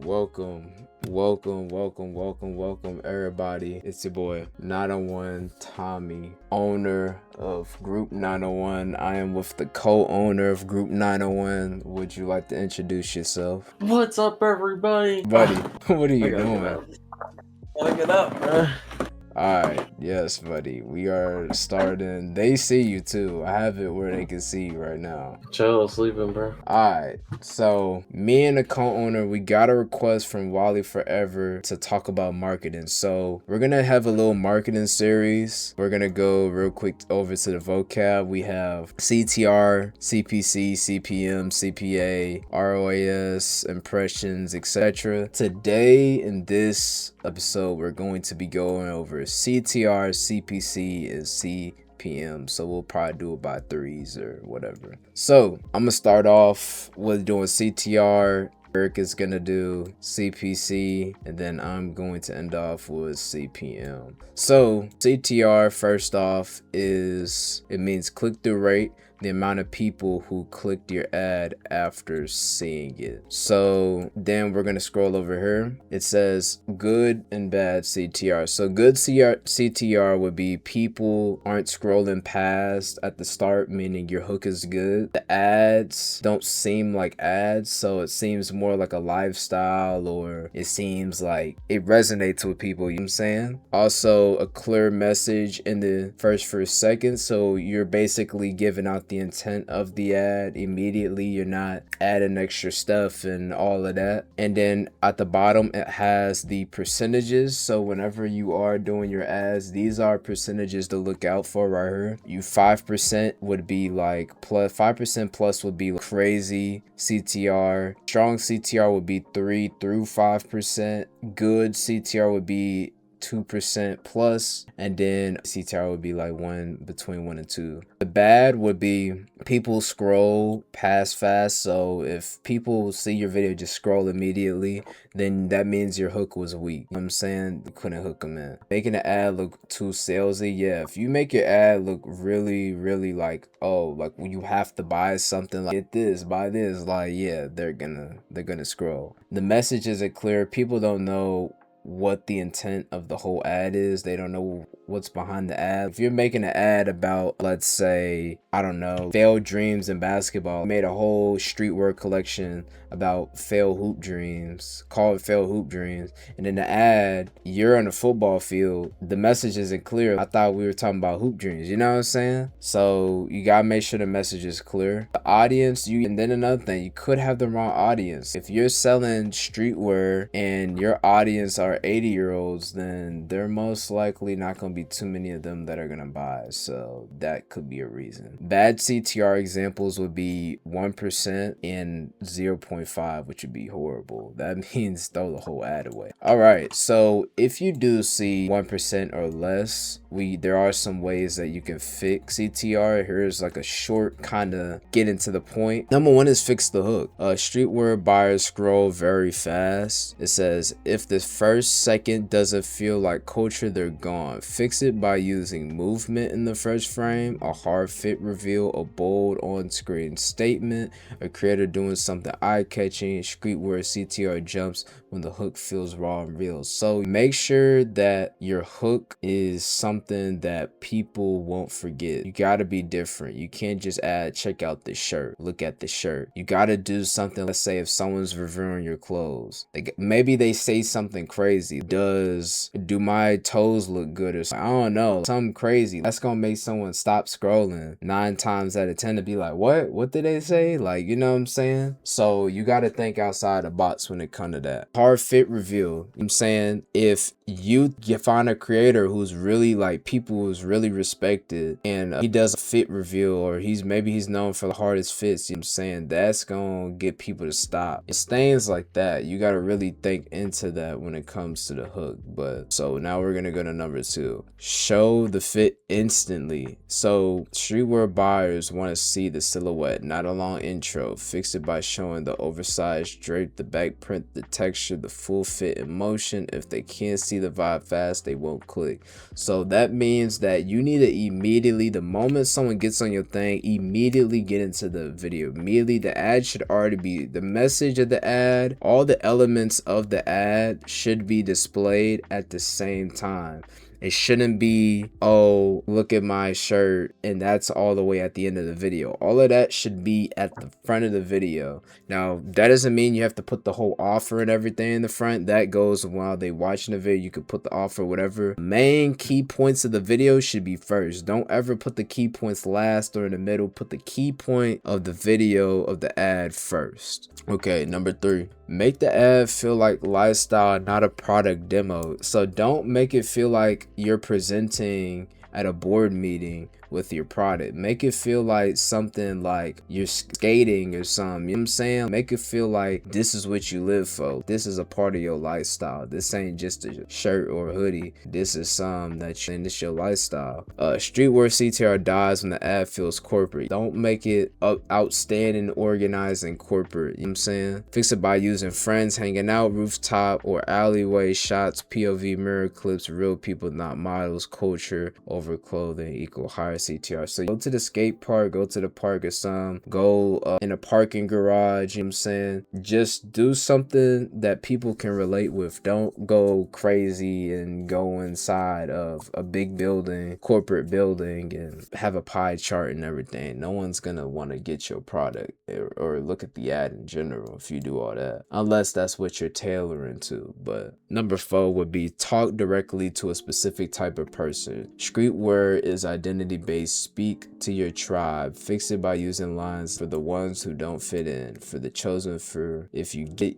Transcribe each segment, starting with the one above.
Welcome, everybody. It's your boy, 901 Tommy, owner of Group 901. I am with the co-owner of Group 901. Would you like to introduce yourself? What's up, everybody? Buddy, what are you I gotta doing? get up. Gotta get up, bro. Alright, yes, buddy. We are starting. They see you too. I have it where they can see you right now. Chill, sleeping, bro. Alright, so me and the co-owner, we got a request from Wally Forever to talk about marketing. So we're gonna have a little marketing series. We're gonna go real quick over to the vocab. We have CTR, CPC, CPM, CPA, ROAS, impressions, etc. Today in this episode, we're going to be going over CTR, CPC, and CPM. So we'll probably do it by threes or whatever. So I'm gonna start off with doing CTR. Eric is gonna do CPC, and then I'm going to end off with CPM. So CTR, first off, it means click-through rate, the amount of people who clicked your ad after seeing it. So then we're gonna scroll over here. It says good and bad CTR. So good CTR would be people aren't scrolling past at the start, meaning your hook is good. The ads don't seem like ads, so it seems more like a lifestyle, or it seems like it resonates with people, you know what I'm saying? Also, a clear message in the first seconds, so you're basically giving out the intent of the ad immediately. You're not adding extra stuff and all of that. And then at the bottom, it has the percentages. So whenever you are doing your ads, these are percentages to look out for right here. 5% would be like plus 5% plus would be crazy CTR. Strong CTR would be 3 through 5%. Good CTR would be 2% plus, and then CTR would be like between 1 and 2. The bad would be people scroll past fast. So if people see your video just scroll immediately, then that means your hook was weak. You know what I'm saying? You couldn't hook them in. Making the ad look too salesy. Yeah, if you make your ad look really like, oh, like you have to buy something, like get this, buy this, like, yeah, they're gonna scroll. The message isn't clear. People don't know what the intent of the whole ad is. They don't know what's behind the ad. If you're making an ad about, let's say, I don't know, failed dreams in basketball, made a whole streetwear collection about failed hoop dreams, called failed hoop dreams, and in the ad you're on a football field, the message isn't clear. I thought we were talking about hoop dreams, you know what I'm saying? So you gotta make sure the message is clear. The audience, and then another thing, you could have the wrong audience. If you're selling streetwear and your audience are 80-year-olds, then they're most likely not gonna be too many of them that are gonna buy. So that could be a reason. Bad CTR examples would be 1% and 0.5, which would be horrible. That means throw the whole ad away. All right, so if you do see 1% or less, there are some ways that you can fix CTR. Here's like a short kind of get into the point. Number one is fix the hook. Streetwear buyers scroll very fast. It says if the first second doesn't feel like culture, they're gone. Fix it by using movement in the first frame, a hard fit reveal, a bold on-screen statement, a creator doing something eye-catching. Streetwear CTR jumps when the hook feels raw and real. So make sure that your hook is something that people won't forget. You gotta be different. You can't just add, check out this shirt, look at the shirt. You gotta do something. Let's say if someone's reviewing your clothes, maybe they say something crazy. Do my toes look good or something? I don't know, something crazy. That's gonna make someone stop scrolling 9 times out of 10 to be like, what did they say? Like, you know what I'm saying? So you gotta think outside the box when it comes to that. Hard fit reveal. You know what I'm saying, if you find a creator who's really like people who's really respected, and he does a fit reveal, or maybe he's known for the hardest fits, you know what I'm saying, that's gonna get people to stop. It's things like that. You gotta really think into that when it comes to the hook. But so now we're gonna go to number 2. video. Show the fit instantly. So streetwear buyers want to see the silhouette, not a long intro. Fix it by showing the oversized drape, the back print, the texture, the full fit in motion. If they can't see the vibe fast, they won't click. So that means that you need to immediately, the moment someone gets on your thing, immediately get into the video. Immediately, the ad should already be, the message of the ad, all the elements of the ad should be displayed at the same time. It shouldn't be, oh, look at my shirt, and that's all the way at the end of the video. All of that should be at the front of the video. Now, that doesn't mean you have to put the whole offer and everything in the front. That goes while they watching the video. You could put the offer, whatever. Main key points of the video should be first. Don't ever put the key points last or in the middle. Put the key point of the video of the ad first. Okay, number 3. Make the ad feel like lifestyle, not a product demo. So don't make it feel like you're presenting at a board meeting with your product. Make it feel like something like you're skating or something, you know what I'm saying? Make it feel like this is what you live for. This is a part of your lifestyle. This ain't just a shirt or a hoodie. This is something that you, and this your lifestyle. Streetwear CTR dies when the ad feels corporate. Don't make it outstanding, organized, and corporate, you know what I'm saying? Fix it by using friends hanging out, rooftop or alleyway shots, POV mirror clips, real people, not models, culture over clothing equal higher CTR. So go to the skate park, go to the park or some, go in a parking garage, you know what I'm saying? Just do something that people can relate with. Don't go crazy and go inside of a big building, corporate building, and have a pie chart and everything. No one's gonna want to get your product or look at the ad in general if you do all that, unless that's what you're tailoring to. But number 4 would be talk directly to a specific type of person. Streetwear is identity based. Speak to your tribe. Fix it by using lines for the ones who don't fit in, for the chosen, for if you get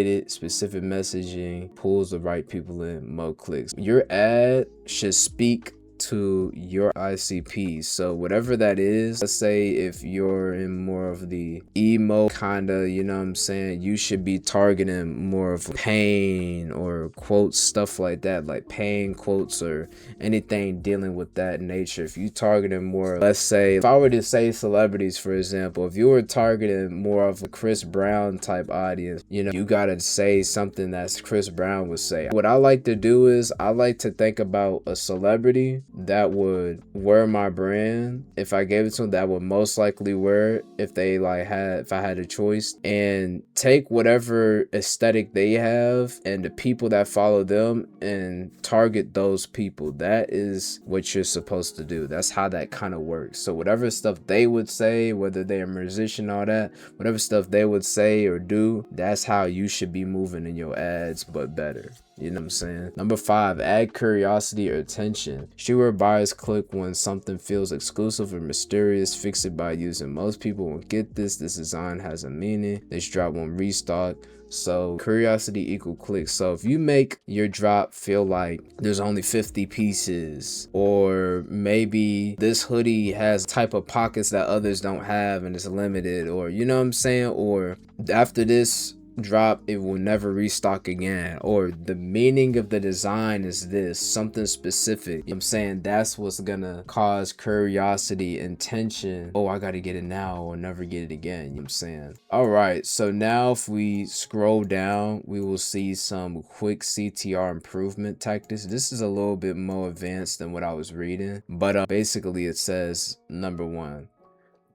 it. Specific messaging pulls the right people in, more clicks. Your ad should speak to your ICP. So whatever that is, let's say if you're in more of the emo kind of, you know what I'm saying, you should be targeting more of pain or quotes, stuff like that, like pain quotes or anything dealing with that nature. If you targeting more, let's say, if I were to say celebrities, for example, if you were targeting more of a Chris Brown type audience, you know, you gotta say something that Chris Brown would say. What I like to do is I like to think about a celebrity that would wear my brand. If I gave it to them, that would most likely wear it if I had a choice, and take whatever aesthetic they have and the people that follow them and target those people. That is what you're supposed to do. That's how that kind of works. So whatever stuff they would say, whether they're a musician, all that, whatever stuff they would say or do, that's how you should be moving in your ads, but better. You know what I'm saying? Number 5, add curiosity or attention. Streetwear buyers click when something feels exclusive or mysterious. Fix it by using most people won't get this. This design has a meaning. This drop won't restock. So curiosity equal clicks. So if you make your drop feel like there's only 50 pieces, or maybe this hoodie has type of pockets that others don't have and it's limited, or you know what I'm saying, or after this drop it will never restock again, or the meaning of the design is this, something specific, you know what I'm saying, that's what's gonna cause curiosity and tension. Oh, I gotta get it now or never get it again, you know what I'm saying? All right, so now if we scroll down, we will see some quick CTR improvement tactics. This is a little bit more advanced than what I was reading, but basically it says, number 1,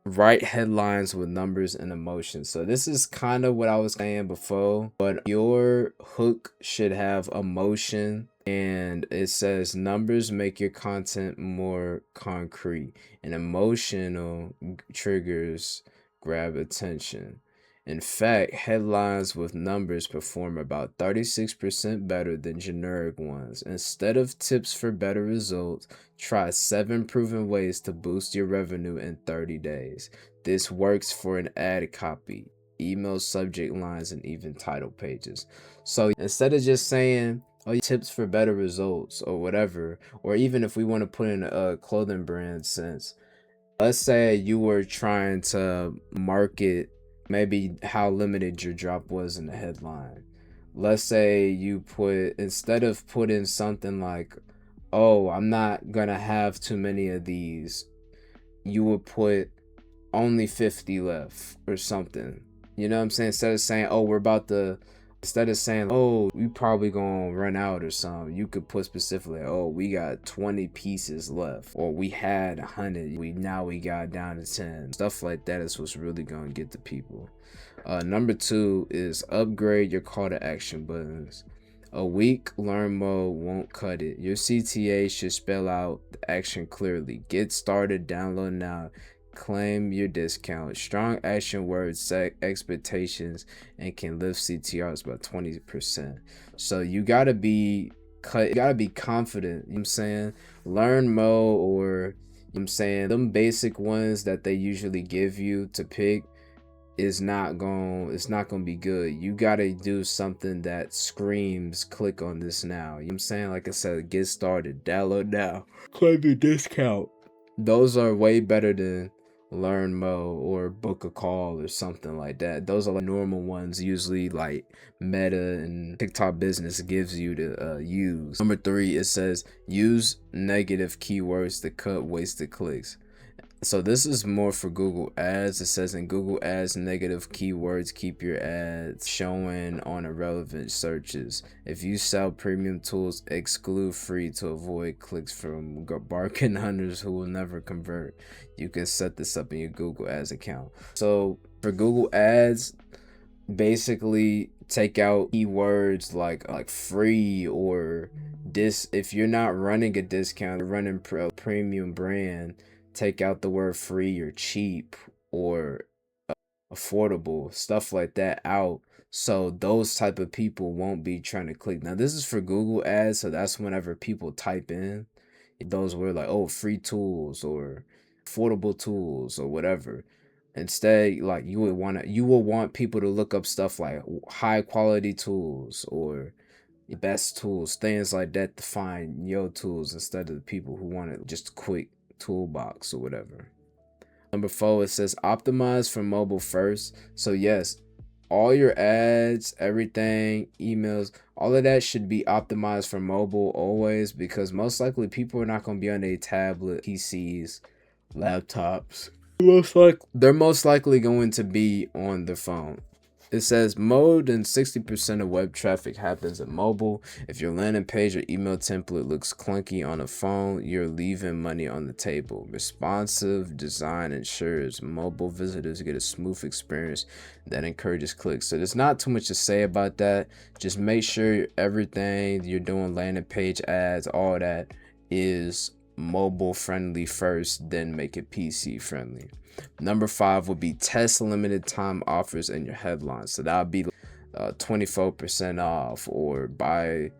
write headlines with numbers and emotions. So this is kind of what I was saying before, but your hook should have emotion, and it says numbers make your content more concrete and emotional triggers grab attention. In fact, headlines with numbers perform about 36% better than generic ones. Instead of tips for better results, try 7 proven ways to boost your revenue in 30 days. This works for an ad copy, email subject lines, and even title pages. So instead of just saying, oh, tips for better results or whatever, or even if we want to put in a clothing brand sense, let's say you were trying to market maybe how limited your drop was in the headline. Let's say you put, instead of putting something like oh, I'm not gonna have too many of these, you would put only 50 left or something. You know what I'm saying? Instead of saying, oh, instead of saying, oh, we probably gonna run out or something, you could put specifically, oh, we got 20 pieces left, or we had 100, we got down to 10. Stuff like that is what's really gonna get the people. Number 2 is upgrade your call to action buttons. A weak learn mode won't cut it. Your CTA should spell out the action clearly. Get started, download now, claim your discount. Strong action words set expectations and can lift CTRs by 20%. So you gotta be confident, you know what I'm saying? Learn mode, or you know what I'm saying, them basic ones that they usually give you to pick it's not gonna be good. You gotta do something that screams click on this now. You know what I'm saying? Like I said, get started, download now, claim your discount. Those are way better than learn mo or book a call or something like that. Those are like normal ones, usually like Meta and TikTok business gives you to use. Number 3, it says use negative keywords to cut wasted clicks. So this is more for Google Ads. It says in Google Ads, negative keywords keep your ads showing on irrelevant searches. If you sell premium tools, exclude free to avoid clicks from bargain hunters who will never convert. You can set this up in your Google Ads account. So for Google Ads, basically take out keywords like free or this. If you're not running a discount, you're running premium brand, take out the word free or cheap or affordable, stuff like that out, so those type of people won't be trying to click. Now this is for Google Ads, so that's whenever people type in those were like, oh, free tools or affordable tools or whatever. Instead, like you will want people to look up stuff like high quality tools or best tools, things like that, to find your tools instead of the people who want it just quick toolbox or whatever. Number 4, it says optimize for mobile first. So yes, all your ads, everything, emails, all of that should be optimized for mobile always, because most likely people are not going to be on their tablet, PCs, laptops. They're most likely going to be on the phone. It says more than 60% of web traffic happens in mobile. If your landing page or email template looks clunky on a phone, you're leaving money on the table. Responsive design ensures mobile visitors get a smooth experience that encourages clicks. So there's not too much to say about that. Just make sure everything you're doing, landing page ads, all that, is mobile friendly first, then make it PC friendly. Number 5 would be test limited time offers in your headlines. So that would be 24% off, or buy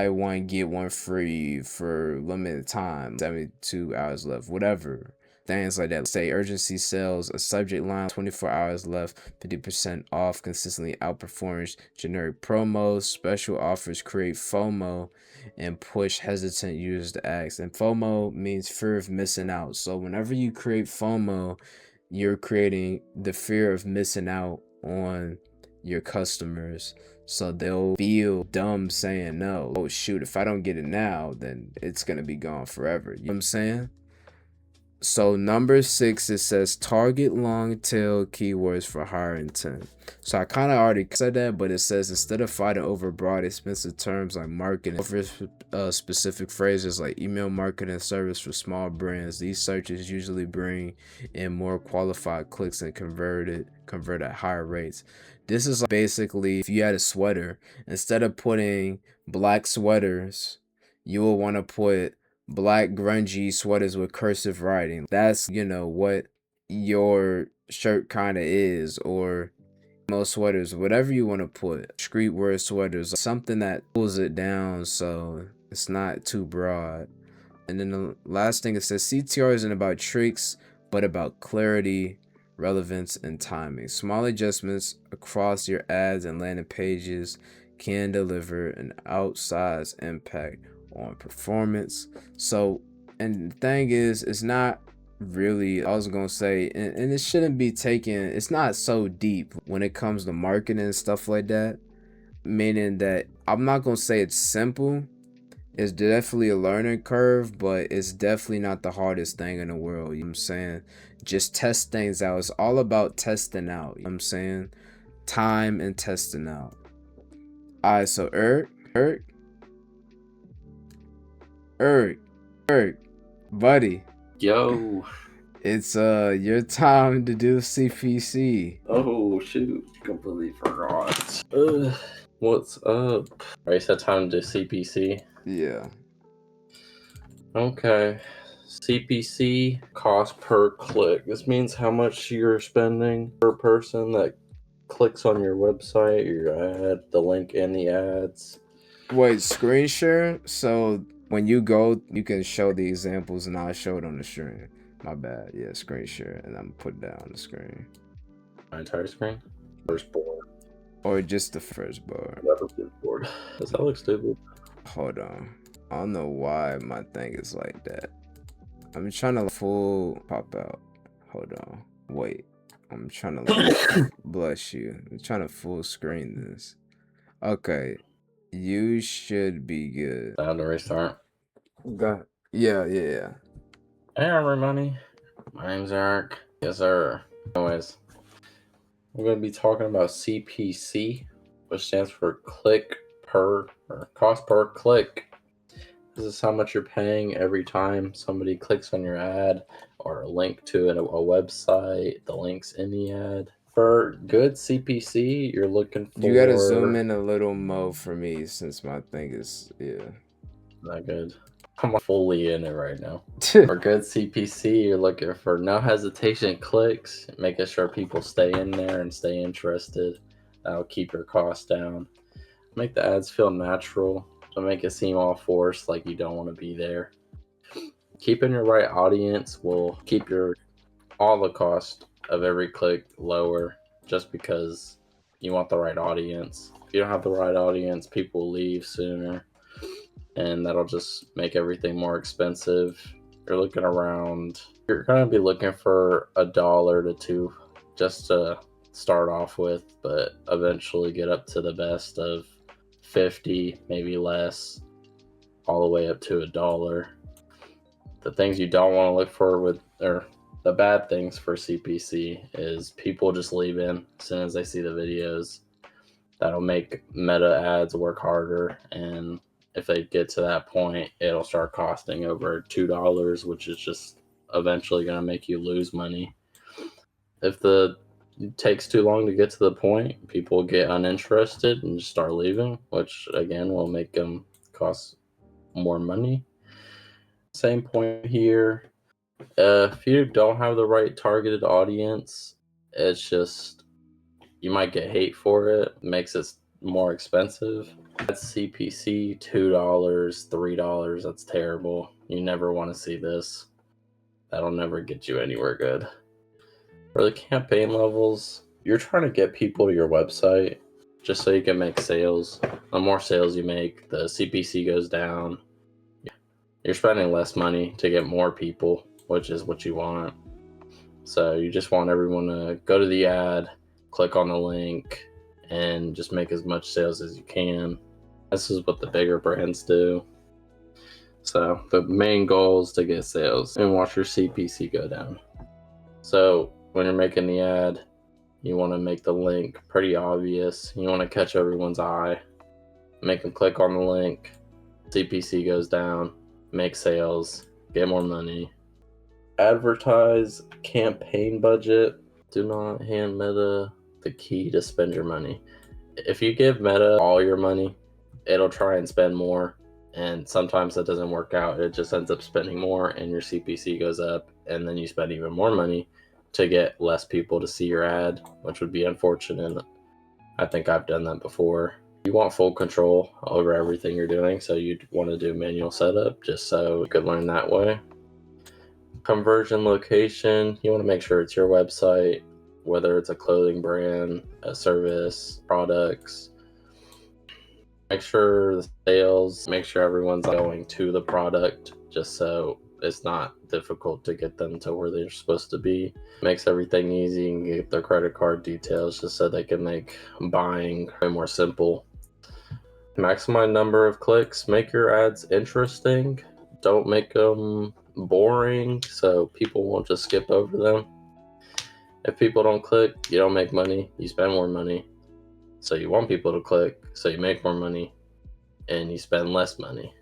one get one free for limited time, 72 hours left, whatever. Things like that. Say urgency sales, a subject line, 24 hours left, 50% off, consistently outperforms generic promos. Special offers create FOMO and push hesitant users to act. And FOMO means fear of missing out. So whenever you create FOMO, you're creating the fear of missing out on your customers. So they'll feel dumb saying no. Oh shoot, if I don't get it now, then it's gonna be gone forever. You know what I'm saying? So number 6, it says target long tail keywords for higher intent. So I kind of already said that, but it says instead of fighting over broad expensive terms like marketing, over specific phrases like email marketing service for small brands, these searches usually bring in more qualified clicks and convert at higher rates. This is like basically if you had a sweater, instead of putting black sweaters, you will want to put black grungy sweaters with cursive writing. That's, what your shirt kind of is, or most sweaters, whatever you want to put. Streetwear sweaters, something that pulls it down so it's not too broad. And then the last thing, it says CTR isn't about tricks, but about clarity, relevance, and timing. Small adjustments across your ads and landing pages can deliver an outsized impact on performance. So, and the thing is, it's not really, I was gonna say, and it shouldn't be taken, it's not so deep when it comes to marketing and stuff like that. meaning that I'm not gonna say it's simple. It's definitely a learning curve, but it's definitely not the hardest thing in the world. You know what I'm saying? Just test things out. It's all about testing out. You know what I'm saying? Time and testing out. Alright, so Eric, buddy. Yo. It's your time to do CPC. Oh shoot, completely forgot. What's up? Alright, so time to do CPC. Yeah. Okay. CPC, cost per click. This means how much you're spending per person that clicks on your website, your ad, the link in the ads. Wait, screen share? So when you go, you can show the examples and I'll show it on the screen. My bad. Yeah, screen share. And I'm gonna put it down on the screen. My entire screen? First board. Or just the first bar. That was good board. Does that look stupid? Hold on. I don't know why my thing is like that. I'm trying to full pop out. Hold on. Wait. I'm trying to bless you. I'm trying to full screen this. Okay. You should be good. Time to restart. Got yeah. Hey everybody. My name's Eric. Yes sir. Anyways, we're going to be talking about CPC, which stands for cost per click. This is how much you're paying every time somebody clicks on your ad or a link to a website, the links in the ad. For good CPC, you're looking for... You gotta zoom in a little more for me since my thing is, yeah. Not good. I'm fully in it right now. For good CPC, you're looking for no hesitation clicks, making sure people stay in there and stay interested. That'll keep your costs down. Make the ads feel natural. Don't make it seem all forced like you don't want to be there. Keeping your right audience will keep all the cost of every click lower just because you want the right audience. If you don't have the right audience, people will leave sooner. And that'll just make everything more expensive. You're going to be looking for $1 to $2 just to start off with, but eventually get up to the best of 50, maybe less, all the way up to $1. The things you don't want to look for or the bad things for CPC is people just leaving as soon as they see the videos. That'll make meta ads work harder, and if they get to that point, it'll start costing over $2, which is just eventually going to make you lose money. If it takes too long to get to the point, people get uninterested and just start leaving, which again will make them cost more money. Same point here. If you don't have the right targeted audience, it's just you might get hate for it. It makes it more expensive. That's CPC, $2, $3. That's terrible. You never want to see this. That'll never get you anywhere good. For the campaign levels, you're trying to get people to your website just so you can make sales. The more sales you make, the CPC goes down. You're spending less money to get more people, which is what you want. So you just want everyone to go to the ad, click on the link, and just make as much sales as you can. This is what the bigger brands do. So the main goal is to get sales and watch your CPC go down. So when you're making the ad, you want to make the link pretty obvious. You want to catch everyone's eye, make them click on the link, CPC goes down, make sales, get more money. Advertise campaign budget. Do not hand Meta the key to spend your money. If you give Meta all your money, it'll try and spend more, and sometimes that doesn't work out. It just ends up spending more and your CPC goes up, and then you spend even more money to get less people to see your ad, which would be unfortunate. I think I've done that before. You want full control over everything you're doing, so you'd want to do manual setup just so you could learn that way. Conversion location, you want to make sure it's your website, whether it's a clothing brand, a service, products. Make sure the sales, make sure everyone's going to the product just so it's not difficult to get them to where they're supposed to be. Makes everything easy and get their credit card details just so they can make buying way more simple. Maximize number of clicks. Make your ads interesting. Don't make them boring so people won't just skip over them. If people don't click, you don't make money. You spend more money. So you want people to click, so you make more money, and you spend less money.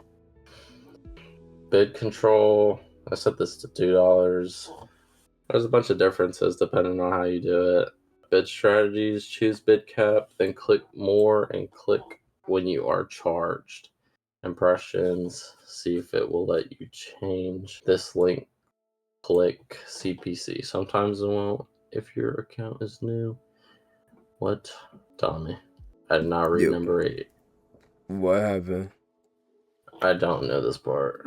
Bid control. I set this to $2. There's a bunch of differences depending on how you do it. Bid strategies. Choose bid cap, then click more and click when you are charged. Impressions, see if it will let you change this link. Click CPC. Sometimes it won't if your account is new. What? Tell me. I did not read Yo, number 8. what happened? I don't know this part.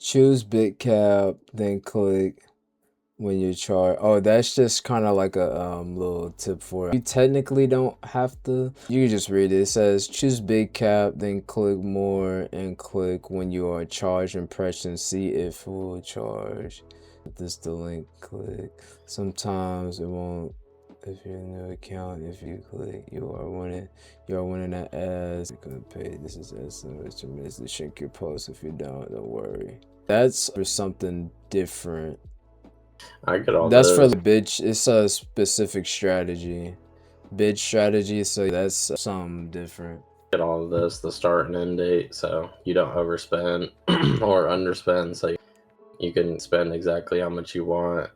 Choose bit cap, then click when you charge. Oh, that's just kind of like a little tip for it. You technically don't have to. You can just read it. It says choose big cap, then click more and click when you are charged impressions. See if it will charge. This the link. Click. Sometimes it won't. If you're in the account, if you click, you are winning that ads. You couldn't pay. This is estimates to miss to shrink your post. If you don't worry. That's for something different. I get all That's this. for the bid. It's a specific strategy. Bid strategy, so that's something different. Get all of this, the start and end date, so you don't overspend or underspend, so you can spend exactly how much you want.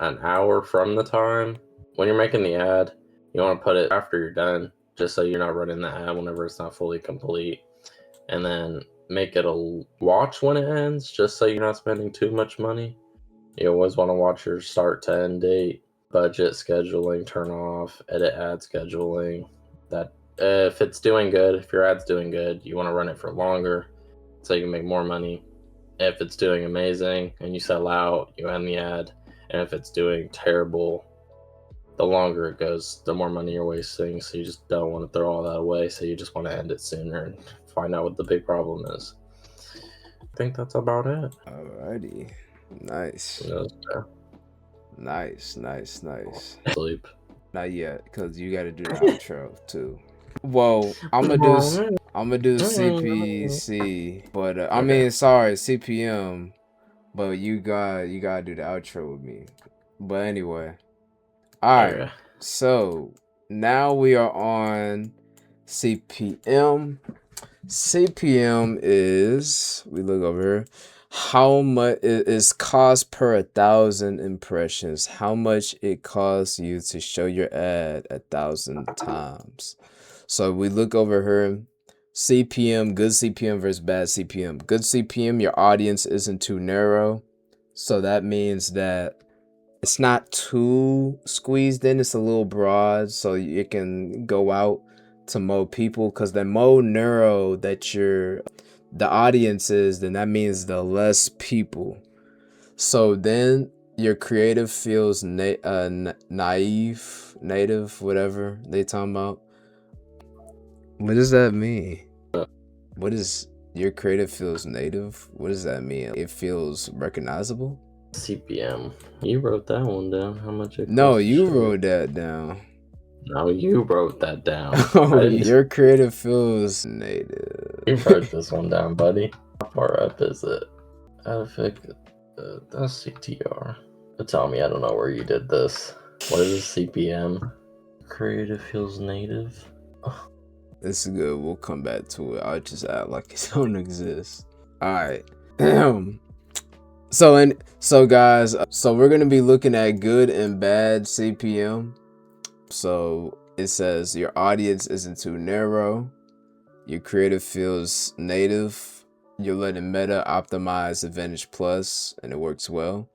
An hour from the time when you're making the ad, you want to put it after you're done, just so you're not running the ad whenever it's not fully complete. And then make it a watch when it ends, just so you're not spending too much money. You always want to watch your start to end date. Budget scheduling, turn off. Edit ad scheduling. That if it's doing good, if your ad's doing good, you want to run it for longer so you can make more money. If it's doing amazing and you sell out, you end the ad. And if it's doing terrible, the longer it goes, the more money you're wasting. So you just don't want to throw all that away. So you just want to end it sooner and find out what the big problem is. I think that's about it. Alrighty, nice, Yeah. nice. Sleep. Not yet, cause you got to do the outro too. Well, I'm gonna do CPC, but I Okay. mean, sorry, CPM, but you gotta do the outro with me. But anyway, all right. Okay. So now we are on CPM. CPM is, we look over here, how much it is cost per 1,000 impressions, how much it costs you to show your ad 1,000 times. So we look over here, CPM, good CPM versus bad CPM. Good CPM, your audience isn't too narrow, so that means that it's not too squeezed in, it's a little broad, so it can go out to more people, because the more narrow that the audience is, then that means the less people. So then your creative feels naive, native, whatever they talking about. What does that mean? What is your creative feels native? What does that mean? It feels recognizable? CPM. You wrote that one down. How much it costs? No, you wrote that down. No, you wrote that down. Oh, your creative feels native. You wrote this one down, buddy. How far up is it? That's CTR. But tell me, I don't know where you did this. What is CPM? Creative feels native. This is good. We'll come back to it. I'll just act like it don't exist. All right. Damn. So guys, so we're gonna be looking at good and bad CPM. So it says your audience isn't too narrow, your creative feels native, you're letting Meta optimize Advantage Plus and it works well.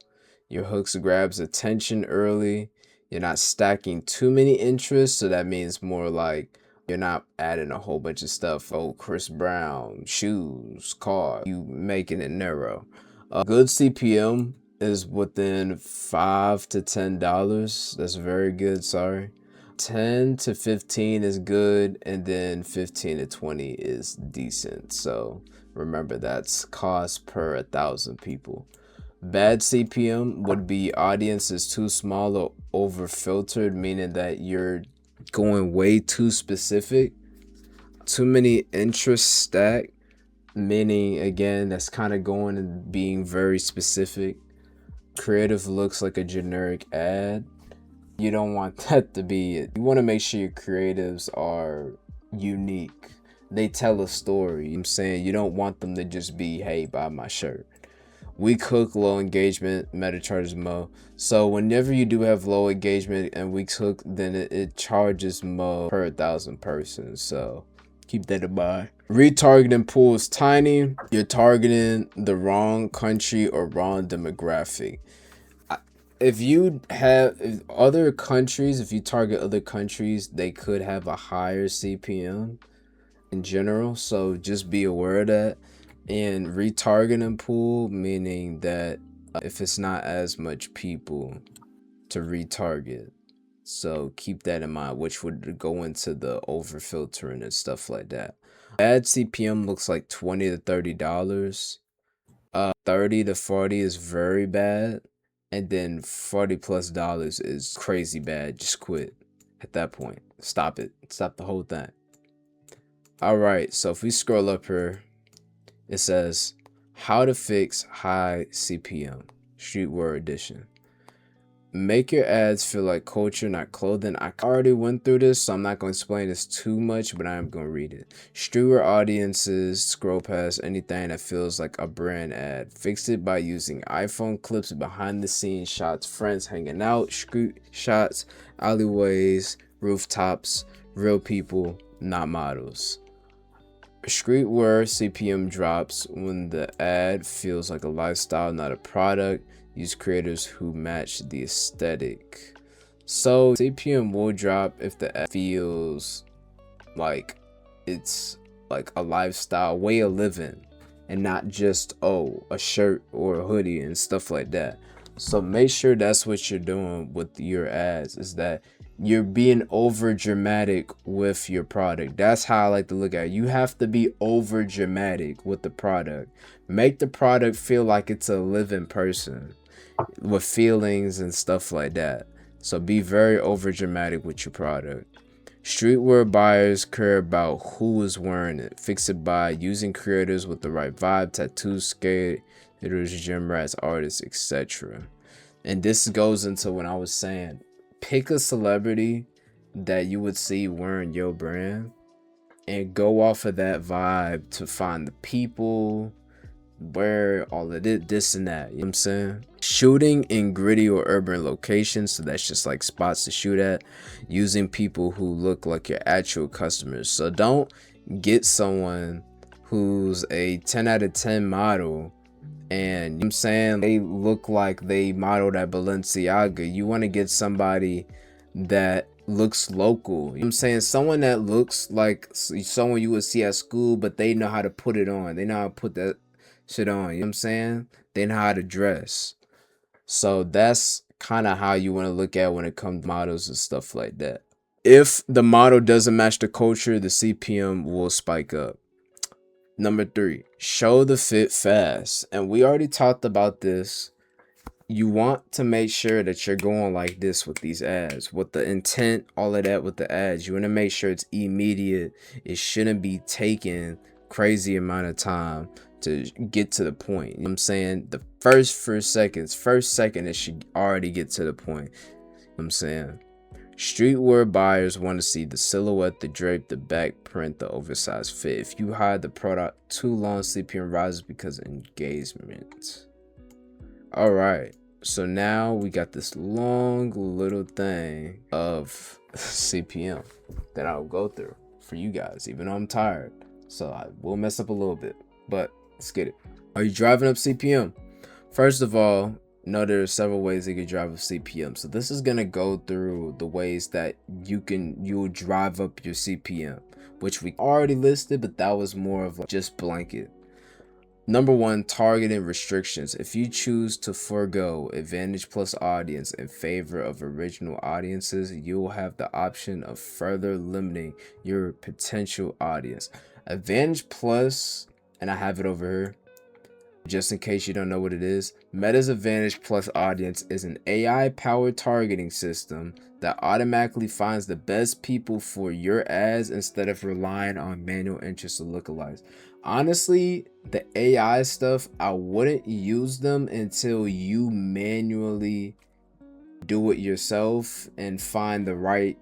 Your hooks grabs attention early. You're not stacking too many interests, so that means more like you're not adding a whole bunch of stuff. Oh, Chris Brown, shoes, car. You making it narrow. Good CPM is within $5 to $10. That's very good. Sorry. 10 to 15 is good, and then 15 to 20 is decent. So remember, that's cost per 1,000 people. Bad CPM would be audience is too small or over filtered, meaning that you're going way too specific. too many interests stacked, meaning again that's kind of going and being very specific. Creative looks like a generic ad. You don't want that to be it. You want to make sure your creatives are unique. They tell a story. I'm saying you don't want them to just be, hey, buy my shirt. We cook low engagement, meta charges mo. So whenever you do have low engagement and we cook, then it charges mo per 1,000 persons. So keep that in mind. Retargeting pool is tiny. You're targeting the wrong country or wrong demographic. If you have other countries, if you target other countries, they could have a higher CPM in general. So just be aware of that. And retargeting pool, meaning that if it's not as much people to retarget. So keep that in mind, which would go into the over filtering and stuff like that. Ad CPM looks like $20 to $30. 30 to 40 is very bad. And then $40+ is crazy bad. Just quit at that point. Stop it. Stop the whole thing. All right. So if we scroll up here, it says how to fix high CPM, Streetwear edition. Make your ads feel like culture, not clothing. I already went through this, so I'm not going to explain this too much, but I am going to read it. Streetwear audiences scroll past anything that feels like a brand ad. Fix it by using iPhone clips, behind the scenes shots, friends hanging out, street shots, alleyways, rooftops, real people, not models. Streetwear CPM drops when the ad feels like a lifestyle, not a product. Use creators who match the aesthetic. So CPM will drop if the ad feels like it's like a lifestyle, way of living, and not just a shirt or a hoodie and stuff like that. So make sure that's what you're doing with your ads, is that you're being over dramatic with your product. That's how I like to look at it. You have to be over dramatic with the product. Make the product feel like it's a living person with feelings and stuff like that. So be very over dramatic with your product. Streetwear buyers care about who is wearing it. Fix it by using creators with the right vibe, tattoos, skaters, gym rats, artists, etc. And this goes into what I was saying. Pick a celebrity that you would see wearing your brand and go off of that vibe to find the people, where all of it, this and that, you know what I'm saying? Shooting in gritty or urban locations, so that's just like spots to shoot at, using people who look like your actual customers. So don't get someone who's a 10 out of 10 model and, you know what I'm saying, they look like they modeled at Balenciaga. You want to get somebody that looks local, you know what I'm saying? Someone that looks like someone you would see at school, but they know how to put it on. They know how to put that shit on, you know what I'm saying? They know how to dress. So that's kind of how you want to look at when it comes to models and stuff like that. If the model doesn't match the culture, the CPM will spike up. Number 3, show the fit fast. And we already talked about this. You want to make sure that you're going like this with these ads, with the intent, all of that with the ads. You want to make sure it's immediate. It shouldn't be taking crazy amount of time to get to the point. You know what I'm saying? The first second it should already get to the point. You know what I'm saying? Streetwear buyers want to see the silhouette, the drape, the back print, the oversized fit. If you hide the product too long, CPM rises because of engagement. All right, so now we got this long little thing of CPM that I'll go through for you guys, even though I'm tired. So I will mess up a little bit, but let's get it. Are you driving up CPM? First of all, know there are several ways you can drive up CPM. So this is gonna go through the ways that you'll drive up your CPM, which we already listed, but that was more of like just blanket. Number 1, targeting restrictions. If you choose to forego Advantage Plus audience in favor of original audiences, you will have the option of further limiting your potential audience. Advantage Plus, and I have it over here, Just in case you don't know what it is, Meta's Advantage Plus Audience is an AI-powered targeting system that automatically finds the best people for your ads instead of relying on manual interest or lookalikes. Honestly, the AI stuff, I wouldn't use them until you manually do it yourself and find the right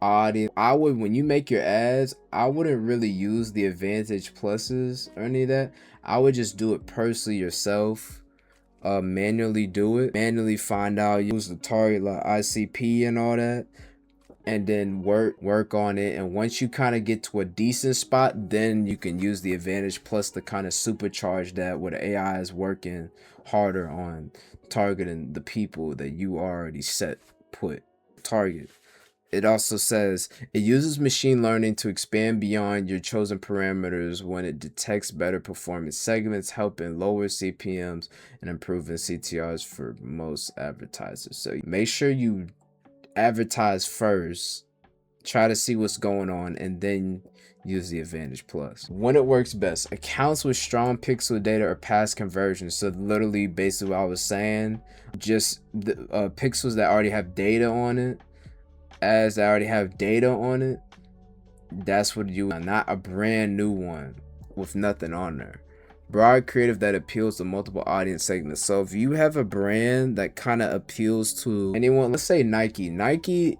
audience. When you make your ads, I wouldn't really use the Advantage Pluses or any of that. I would just do it personally yourself. Manually do it, manually find out, use the target like ICP and all that, and then work on it. And once you kind of get to a decent spot, then you can use the Advantage Plus to kind of supercharge that, where the AI is working harder on targeting the people that you already target. It also says it uses machine learning to expand beyond your chosen parameters when it detects better performance segments, helping lower CPMs and improving CTRs for most advertisers. So make sure you advertise first, try to see what's going on, and then use the Advantage Plus. When it works best, accounts with strong pixel data or past conversions. So literally basically what I was saying, just the pixels that already have data on it, ads that already have data on it, that's what you want, not a brand new one with nothing on there. Broad creative that appeals to multiple audience segments. So if you have a brand that kind of appeals to anyone, let's say Nike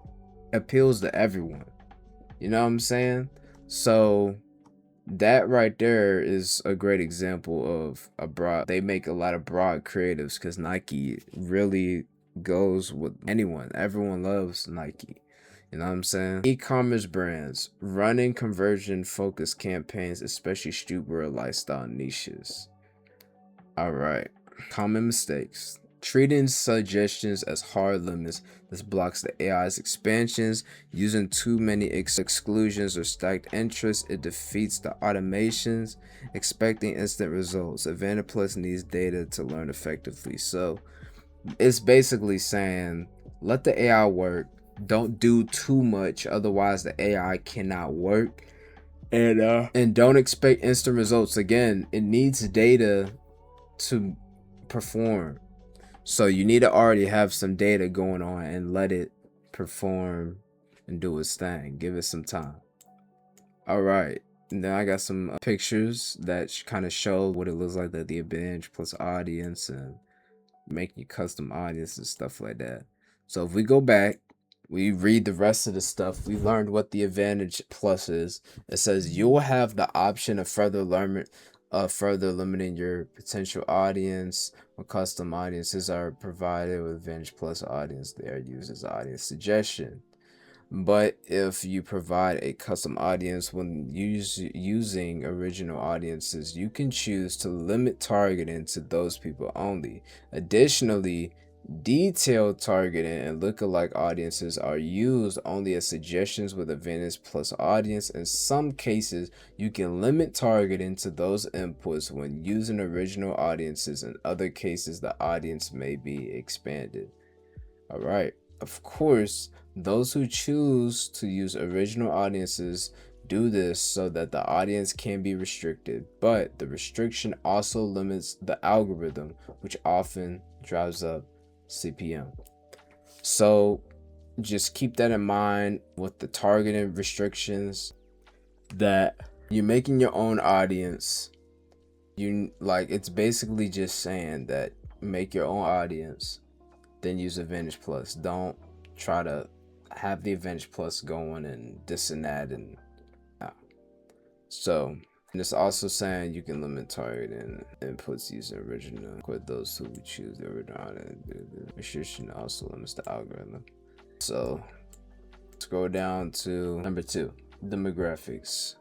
appeals to everyone, you know what I'm saying? So that right there is a great example of they make a lot of broad creatives, because Nike really goes with anyone. Everyone loves Nike. You know what I'm saying? E-commerce brands running conversion focused campaigns, especially streetwear lifestyle niches. All right. Common mistakes. Treating suggestions as hard limits. This blocks the AI's expansions. Using too many exclusions or stacked interests. It defeats the automations. Expecting instant results. Advantage Plus needs data to learn effectively. So it's basically saying, let the AI work. Don't do too much, otherwise the AI cannot work. And don't expect instant results. Again, it needs data to perform. So you need to already have some data going on and let it perform and do its thing. Give it some time. All right. Now I got some pictures that kind of show what it looks like, that the Advantage Plus audience and making custom audience and stuff like that. So if we go back, we read the rest of the stuff, we learned what the Advantage Plus is. It says you'll have the option of further limiting your potential audience. When custom audiences are provided with Advantage Plus audience, they are used as audience suggestion. But if you provide a custom audience when using original audiences, you can choose to limit targeting to those people only. Additionally, detailed targeting and lookalike audiences are used only as suggestions with Advantage Plus audience. In some cases, you can limit targeting to those inputs when using original audiences. In other cases, the audience may be expanded. All right. Of course, those who choose to use original audiences do this so that the audience can be restricted, but the restriction also limits the algorithm, which often drives up CPM. So just keep that in mind with the targeting restrictions, that you're making your own audience. It's basically just saying that make your own audience, then use Advantage Plus. Don't try to have the Advantage Plus going and this and that. And so, and it's also saying you can limit targeting inputs using original with those who choose the original. The restriction also limits the algorithm. So scroll down to number 2, demographics.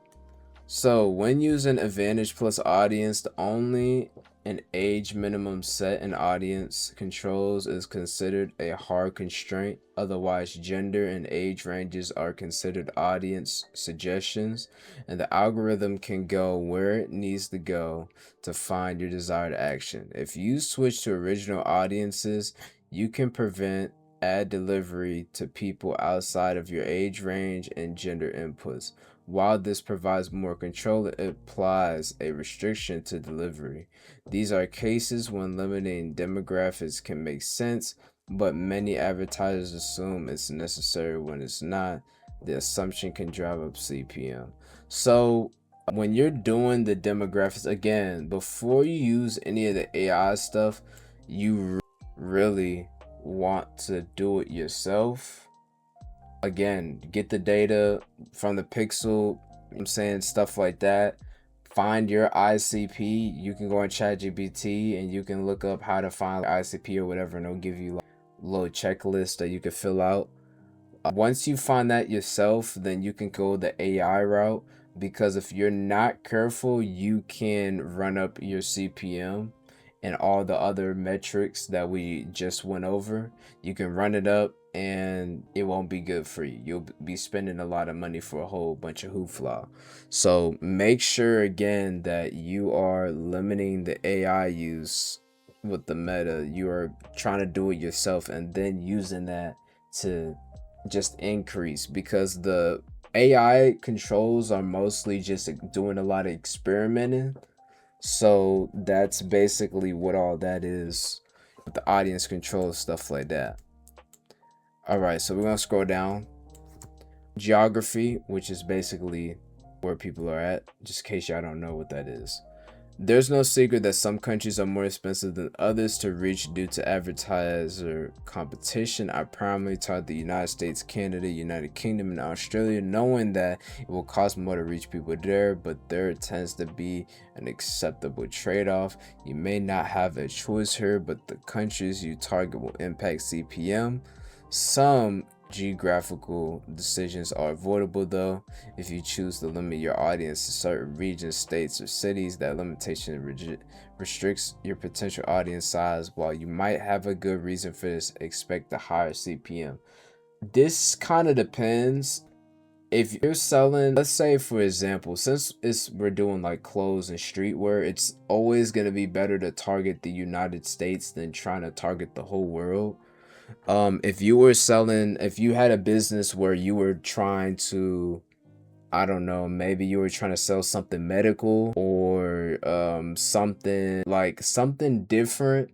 So when using Advantage Plus audience, the only an age minimum set in audience controls is considered a hard constraint. Otherwise, gender and age ranges are considered audience suggestions, and the algorithm can go where it needs to go to find your desired action. If you switch to original audiences, you can prevent ad delivery to people outside of your age range and gender inputs. While this provides more control, it applies a restriction to delivery. These are cases when limiting demographics can make sense, but many advertisers assume it's necessary when it's not. The assumption can drive up CPM. So, when you're doing the demographics, again, before you use any of the AI stuff, you really want to do it yourself. Again, get the data from the pixel, I'm saying stuff like that. Find your ICP. You can go on ChatGPT and you can look up how to find ICP or whatever, and it'll give you like a little checklist that you can fill out. Once you find that yourself, then you can go the AI route, because if you're not careful, you can run up your CPM and all the other metrics that we just went over. You can run it up and it won't be good for you. You'll be spending a lot of money for a whole bunch of hoopla. So make sure again that you are limiting the AI use with the meta. You are trying to do it yourself and then using that to just increase, because the AI controls are mostly just doing a lot of experimenting. So that's basically what all that is with the audience control, stuff like that. All right, so we're gonna scroll down. Geography, which is basically where people are at, just in case y'all don't know what that is. There's no secret that some countries are more expensive than others to reach due to advertiser competition. I primarily target the United States, Canada, United Kingdom, and Australia, knowing that it will cost more to reach people there, but there tends to be an acceptable trade-off. You may not have a choice here, but the countries you target will impact CPM. Some geographical decisions are avoidable though. If you choose to limit your audience to certain regions, states, or cities, that limitation restricts your potential audience size. While you might have a good reason for this, expect a higher CPM. This kind of depends. If you're selling, let's say for example, since we're doing like clothes and streetwear, it's always going to be better to target the United States than trying to target the whole world. If you were selling, if you had a business where you were trying to, I don't know, maybe you were trying to sell something medical, or something different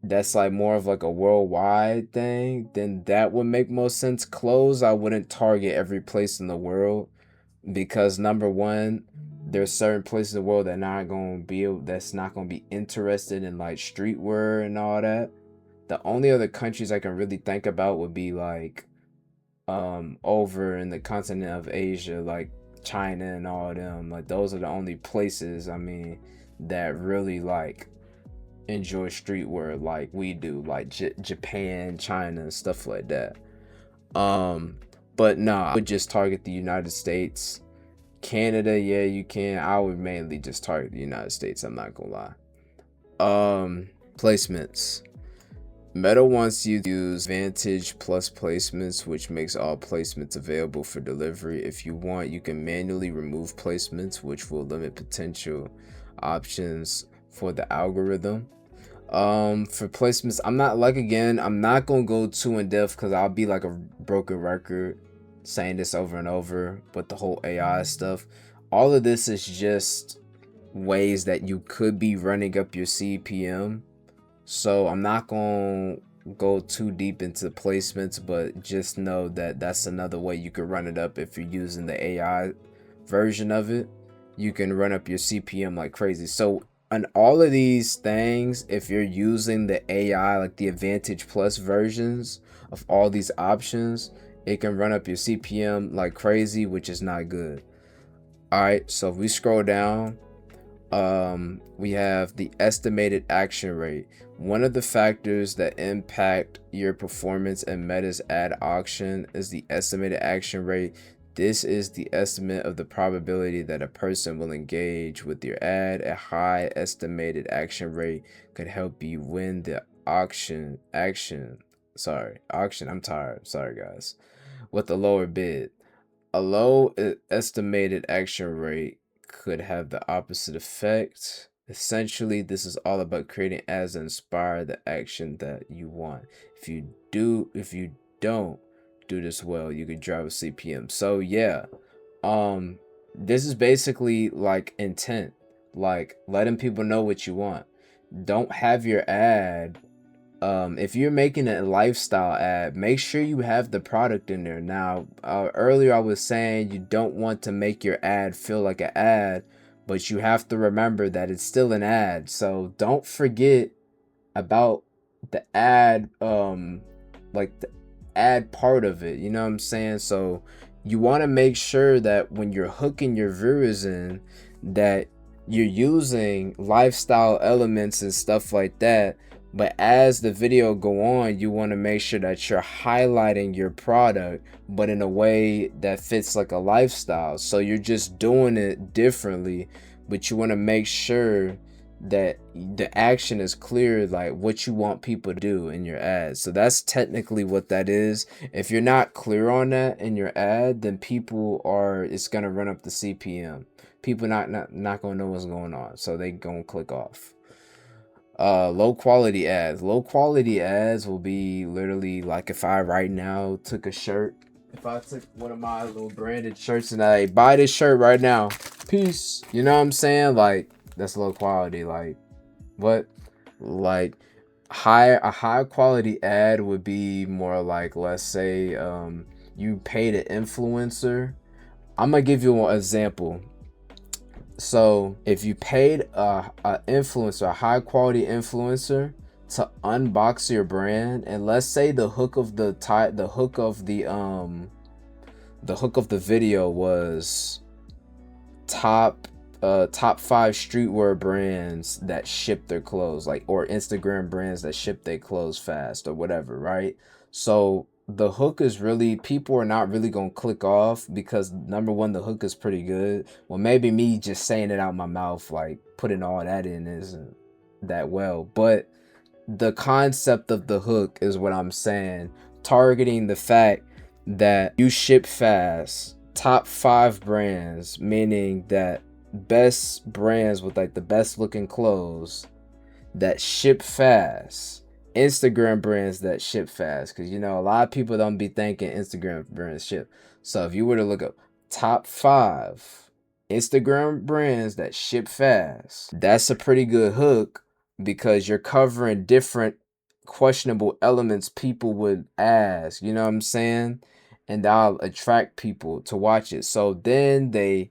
that's like more of like a worldwide thing, then that would make most sense. Clothes, I wouldn't target every place in the world, because number one, there's certain places in the world that's not gonna be interested in like streetwear and all that. The only other countries I can really think about would be like over in the continent of Asia, like China and all them. Like those are the only places, I mean, that really like enjoy streetwear like we do, like Japan, China, and stuff like that. But nah, I would just target the United States. Canada, yeah, you can. I would mainly just target the United States, I'm not gonna lie. Placements. Meta wants you to use Vantage plus placements, which makes all placements available for delivery. If you want, you can manually remove placements, which will limit potential options for the algorithm. For placements, I'm not gonna go too in depth because I'll be like a broken record saying this over and over. But the whole AI stuff, all of this is just ways that you could be running up your CPM. So I'm not gonna go too deep into placements, but just know that that's another way you could run it up. If you're using the AI version of it, you can run up your CPM like crazy. So on all of these things, if you're using the AI, like the Advantage Plus versions of all these options, it can run up your CPM like crazy, which is not good. All right, so if we scroll down, we have the estimated action rate. One of the factors that impact your performance in Meta's ad auction is the estimated action rate. This is the estimate of the probability that a person will engage with your ad. A high estimated action rate could help you win the auction. I'm tired. Sorry, guys. With a lower bid. A low estimated action rate could have the opposite effect. Essentially, this is all about creating ads that inspire the action that you want. If you don't do this well, you could drive a CPM. So yeah, this is basically like intent, like letting people know what you want. Don't have your ad, if you're making a lifestyle ad, make sure you have the product in there. Now, earlier I was saying you don't want to make your ad feel like an ad, but you have to remember that it's still an ad. So don't forget about the ad, like the ad part of it. You know what I'm saying? So you want to make sure that when you're hooking your viewers in, that you're using lifestyle elements and stuff like that. But as the video go on, you want to make sure that you're highlighting your product, but in a way that fits like a lifestyle. So you're just doing it differently, but you want to make sure that the action is clear, like what you want people to do in your ad. So that's technically what that is. If you're not clear on that in your ad, then it's gonna run up the CPM. People not gonna know what's going on, so they gonna click off. Low quality ads will be literally like if I right now took a shirt, if I took one of my little branded shirts and I buy this shirt right now, peace, you know what I'm saying? Like, that's low quality. Like, what? Like, a high quality ad would be more like, let's say you paid an influencer. I'm gonna give you an example. So if you paid a influencer, a high quality influencer, to unbox your brand, and let's say the hook of the video was top 5 streetwear brands that ship their clothes, like, or Instagram brands that ship their clothes fast or whatever, right? So the hook is really, people are not really gonna click off because number one, the hook is pretty good. Well, maybe me just saying it out my mouth, like putting all that in, isn't that well, but the concept of the hook is what I'm saying, targeting the fact that you ship fast, top 5 brands, meaning that best brands with like the best looking clothes that ship fast, Instagram brands that ship fast, because you know a lot of people don't be thinking Instagram brands ship. So if you were to look up top 5 Instagram brands that ship fast, that's a pretty good hook because you're covering different questionable elements people would ask, you know what I'm saying? And that'll attract people to watch it. So then they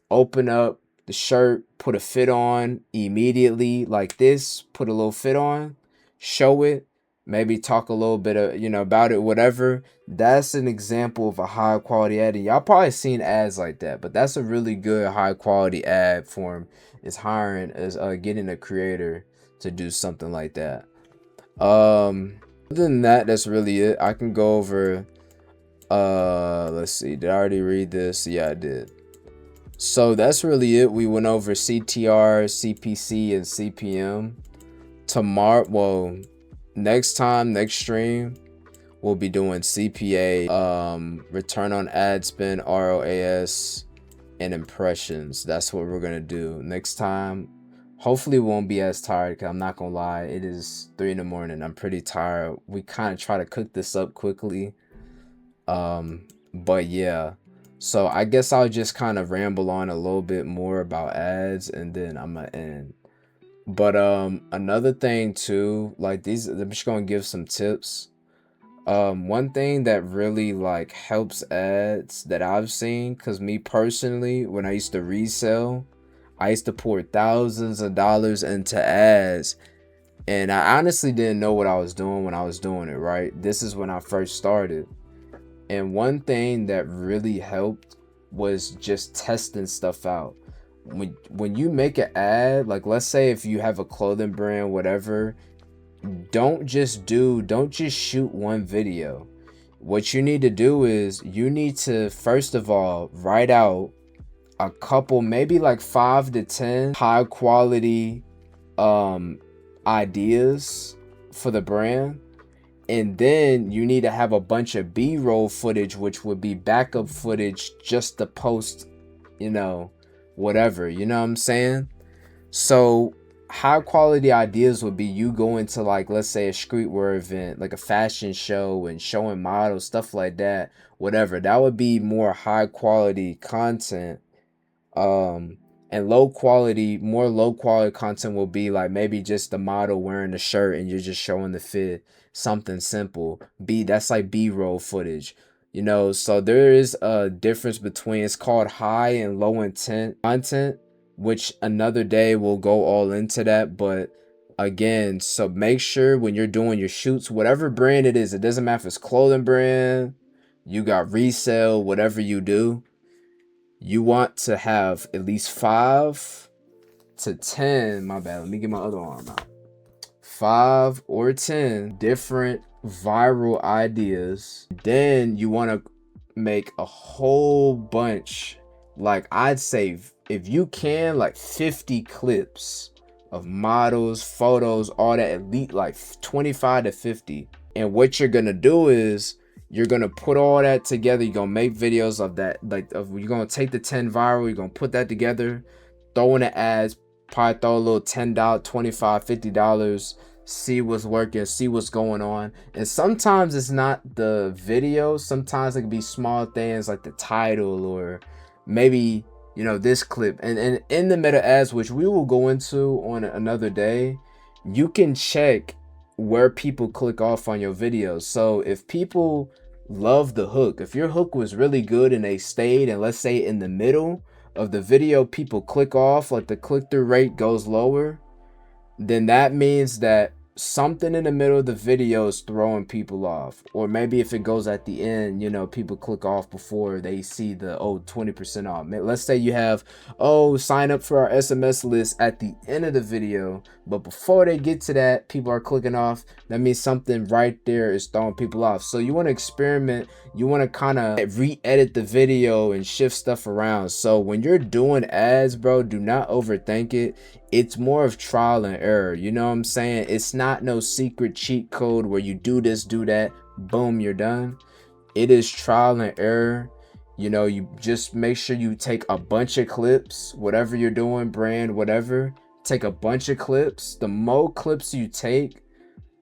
open up the shirt, put a fit on immediately like this, put a little fit on, show it, maybe talk a little bit of, about it, whatever. That's an example of a high quality ad. And y'all probably seen ads like that, but that's a really good high quality ad form, is getting a creator to do something like that. Other than that, that's really it. I can go over, let's see, did I already read this? Yeah, I did. So that's really it. We went over CTR, CPC, and CPM. Next stream, we'll be doing CPA, return on ad spend, ROAS, and impressions. That's what we're gonna do next time. Hopefully we won't be as tired, because I'm not gonna lie, it is 3 in the morning. I'm pretty tired. We kind of try to cook this up quickly. But yeah. So I guess I'll just kind of ramble on a little bit more about ads and then I'm gonna end. But another thing too, like I'm just gonna give some tips. One thing that really like helps ads that I've seen, cause me personally, when I used to resell, I used to pour thousands of dollars into ads, and I honestly didn't know what I was doing when I was doing it, right? This is when I first started. And one thing that really helped was just testing stuff out. When you make an ad, like let's say if you have a clothing brand, whatever, don't just shoot one video. What you need to do is you need to first of all write out a couple, maybe like 5 to 10 high quality ideas for the brand. And then you need to have a bunch of B-roll footage, which would be backup footage just to post, whatever, you know what I'm saying? So high quality ideas would be you going to, like, let's say a streetwear event, like a fashion show, and showing models, stuff like that, whatever. That would be more high quality content. And more low quality content will be like maybe just the model wearing the shirt and you're just showing the fit, something simple. That's like B-roll footage. So there is a difference between, it's called high and low intent content, which another day we'll go all into that. But again, so make sure when you're doing your shoots, whatever brand it is, it doesn't matter if it's clothing brand, you got resale, whatever you do, you want to have at least 5 to 10, my bad, let me get my other arm out. 5 or 10 different viral ideas. Then you want to make a whole bunch, like I'd say if you can, like 50 clips of models, photos, all that, at least like 25 to 50. And what you're gonna do is you're gonna put all that together. You're gonna make videos of that, you're gonna take the 10 viral, you're gonna put that together, throw in the ads, probably throw a little $10, $25, $50, see what's working, see what's going on. And sometimes it's not the video, sometimes it can be small things like the title, or maybe this clip. And in the meta ads, which we will go into on another day, you can check where people click off on your videos. So if people love the hook, if your hook was really good and they stayed, and let's say in the middle of the video people click off, like the click-through rate goes lower, then that means that something in the middle of the video is throwing people off. Or maybe if it goes at the end, people click off before they see the 20% off. Let's say you have, sign up for our SMS list at the end of the video, but before they get to that, people are clicking off. That means something right there is throwing people off. So you want to experiment, you want to kind of re-edit the video and shift stuff around. So when you're doing ads, bro, do not overthink it. It's more of trial and error. You know what I'm saying? It's not no secret cheat code where you do this, do that, boom, you're done. It is trial and error. You just make sure you take a bunch of clips, whatever you're doing, brand, whatever. Take a bunch of clips. The more clips you take,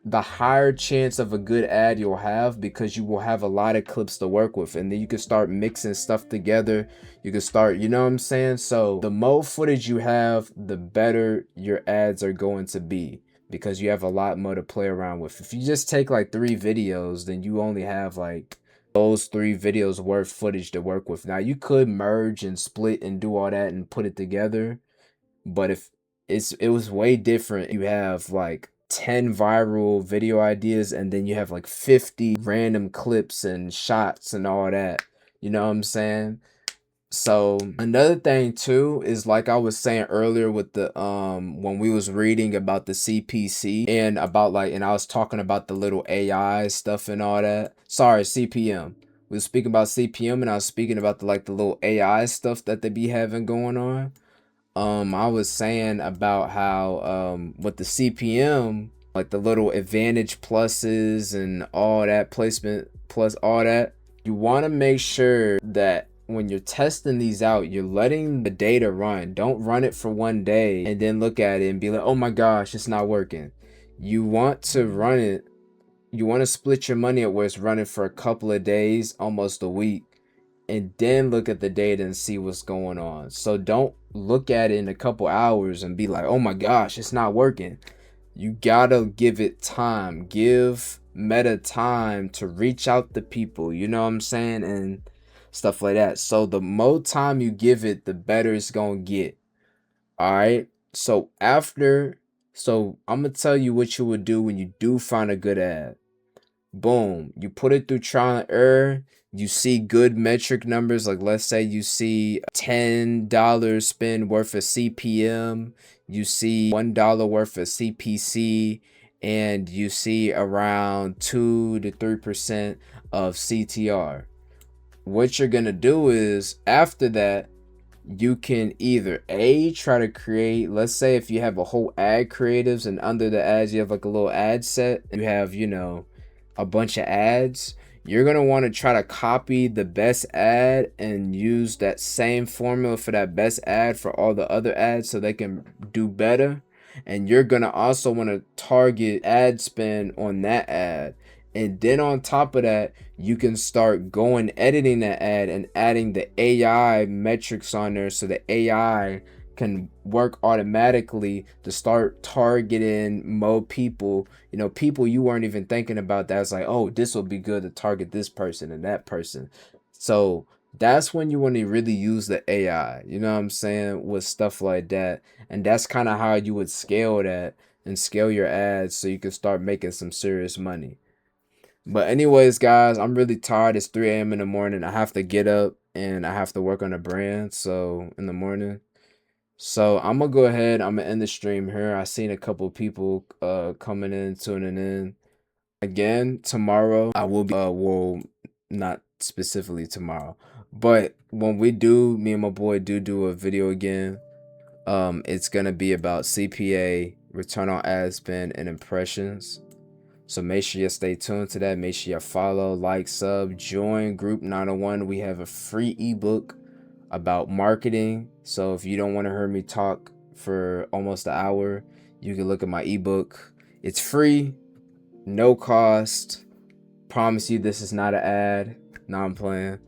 the higher chance of a good ad you'll have, because you will have a lot of clips to work with, and then you can start mixing stuff together. You can start, you know what I'm saying? So the more footage you have, the better your ads are going to be, because you have a lot more to play around with. If you just take like 3 videos, then you only have like those 3 videos worth footage to work with. Now you could merge and split and do all that and put it together, but if it was way different. You have like 10 viral video ideas, and then you have like 50 random clips and shots and all that. You know what I'm saying? So another thing too is, like I was saying earlier with the when we was reading about the CPC and about and I was talking about the little AI stuff and all that. Sorry, CPM. We was speaking about CPM, and I was speaking about the little AI stuff that they be having going on. I was saying about how with the CPM, like the little advantage pluses and all that, placement plus all that, you want to make sure that when you're testing these out, you're letting the data run. Don't run it for one day and then look at it and be like, oh my gosh, it's not working. You want to run it, you want to split your money at where it's running for a couple of days, almost a week, and then look at the data and see what's going on. So don't look at it in a couple hours and be like, oh my gosh, it's not working. You gotta give it time. Give Meta time to reach out to people, you know what I'm saying, and stuff like that. So the more time you give it, the better it's gonna get. All right. So I'm gonna tell you what you would do when you do find a good ad. Boom, you put it through trial and error. You see good metric numbers, like let's say you see $10 spend worth of CPM, you see $1 worth of CPC, and you see around 2 to 3% of CTR. What you're gonna do is, after that, you can either try to create, let's say if you have a whole ad creatives, and under the ads you have like a little ad set, and you have a bunch of ads, you're going to want to try to copy the best ad and use that same formula for that best ad for all the other ads so they can do better. And you're gonna also want to target ad spend on that ad. And then on top of that, you can start going editing that ad and adding the AI metrics on there, so the AI can work automatically to start targeting more people, people you weren't even thinking about. That's like, oh, this will be good to target this person and that person. So that's when you want to really use the AI, you know what I'm saying, with stuff like that. And that's kind of how you would scale that and scale your ads so you can start making some serious money. But anyways, guys, I'm really tired. It's 3 a.m. in the morning. I have to get up and I have to work on a brand so in the morning. So I'm gonna go ahead. I'm gonna end the stream here. I seen a couple people coming in, tuning in. Again, tomorrow I will be well, not specifically tomorrow, but when we do, me and my boy do a video again. It's gonna be about CPA, return on ad spend, and impressions. So make sure you stay tuned to that. Make sure you follow, like, sub, join Group 901. We have a free ebook about marketing. So if you don't want to hear me talk for almost an hour, you can look at my ebook. It's free, no cost. Promise you this is not an ad. No, I'm playing.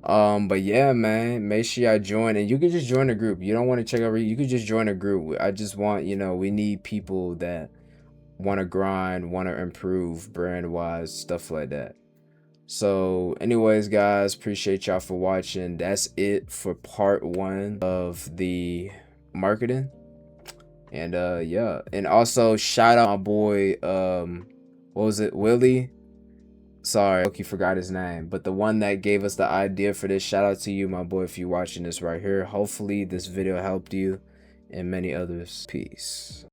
But yeah, man, make sure y'all join, and you can just join a group. You don't want to check out, you can just join a group. I just want, we need people that want to grind, want to improve brand wise, stuff like that. So anyways, guys, appreciate y'all for watching. That's it for part 1 of the marketing. And yeah, and also shout out my boy, what was it, Willie? Sorry, Loki forgot his name, but the one that gave us the idea for this. Shout out to you, my boy, if you're watching this right here. Hopefully this video helped you and many others. Peace.